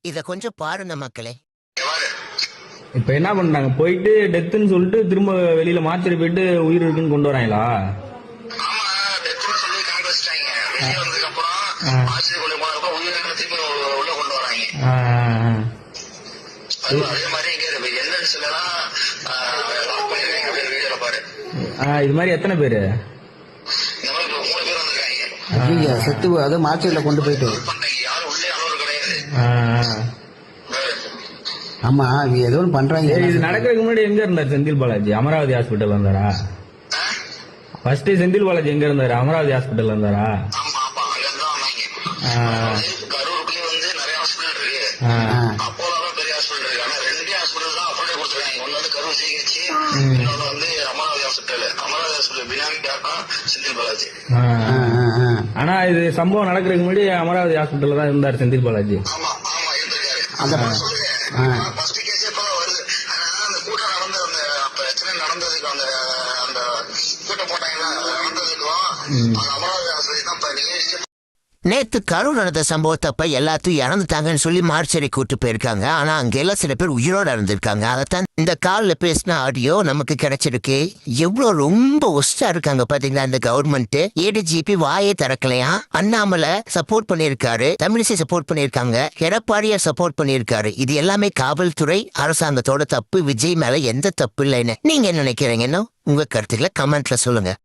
இத கொஞ்சம் பாருங்க மக்களே. இப்ப என்ன பண்றாங்க, போயிட்டு டெத்துன்னு சொல்லிட்டு திரும்ப வெளியில மாத்திரை போயிட்டு உயிர் இருக்குன்னு கொண்டு வராங்களா? ஆமா, டெத்துன்னு சொல்லி காண்பிச்சிட்டாங்க. வெளியே வந்ததுக்கு அப்புறம் ஆசிரியர் போனதுக்கு உயிரிழந்த திருப்பி உள்ள கொண்டு வராங்க. அதே மாதிரி இங்க என்எல்சில எல்லாம் லாக் பண்ணிருக்காங்க. அப்படியே வீடியோல பாரு. இது மாதிரி எத்தனை பேரு? இந்த மாதிரி 3 பேர் வந்திருக்காங்க. ஐயா செத்து அதை மார்க்கெட்ல கொண்டு போயிட்டு பண்றாங்க. யாரும் உள்ளே அலோடு கிடையாது. ஆமா அது ஏதோ ஒன்று பண்றாங்க. இது நடக்கிறதுக்கு முன்னாடி எங்க இருந்தாரு செந்தில் பாலாஜி? அமராவதி ஹாஸ்பிட்டல் இருந்தாரா? ஃபர்ஸ்ட் செந்தில் பாலாஜி எங்க இருந்தாரு? அமராவதி ஹாஸ்பிட்டல் இருந்தாரா? ஆமா ஆமா, அங்கதான் வந்தாங்க. கரூருக்குள்ளே வந்து நிறைய ஹாஸ்பிட்டல் இருக்கு. அப்போலோ பெரிய ஹாஸ்பிட்டல் இருக்கு. ஆனா 2 ஹாஸ்பிட்டல் தான் அப்படியே கொடுத்துருக்காங்க. ஒன்னு வந்து கரூர் சிஹெச், இன்னொன்னு வந்து அமராவதி ஹாஸ்பிட்டல். அமராவதி ஹாஸ்பிட்டல் பினாமி டாக்டர் செந்தில் பாலாஜி. ஆனா இது சம்பவம் நடக்கிறதுக்கு முன்னாடி அமராவதி ஹாஸ்பிட்டல்ல தான் இருந்தாரு செந்தில் பாலாஜி. ஆமா ஆமா, இருந்திருக்காரு. அந்த ஃபர்ஸ்ட் கேஸ் இப்பதான் வருது. ஆனா அந்த கூட்டம் நடந்த அந்த பிரச்சனை நடந்ததுக்கு அந்த அந்த கூட்டம் போட்டாங்கன்னா நடந்ததுக்கும் அந்த அமராவதி ஆஸ்பத்திரி தான் நீங்க நேத்து கரூர் நடந்த சம்பவத்தப்ப எல்லாத்தையும் இறந்துட்டாங்கன்னு சொல்லி மார்ச்சரி கூட்டு போயிருக்காங்க. ஆனா அங்க எல்லாம் சில பேர் உயிரோட இருந்திருக்காங்க. அதைத்தான் இந்த காலில் பேசின ஆடியோ நமக்கு கிடைச்சிருக்கு. எவ்வளவு ரொம்ப ஒஸ்டா இருக்காங்க பாத்தீங்களா இந்த கவர்மெண்ட். ஏடிஜிபி வாயே திறக்கலையா. அண்ணாமலை சப்போர்ட் பண்ணியிருக்காரு, தமிழிசை சப்போர்ட் பண்ணியிருக்காங்க, எடப்பாடியார் சப்போர்ட் பண்ணியிருக்காரு. இது எல்லாமே காவல்துறை அரசாங்கத்தோட தப்பு. விஜய் மேல எந்த தப்பு இல்லைன்னு நீங்க என்ன நினைக்கிறீங்கன்னு உங்க கருத்துக்களை கமெண்ட்ல சொல்லுங்க.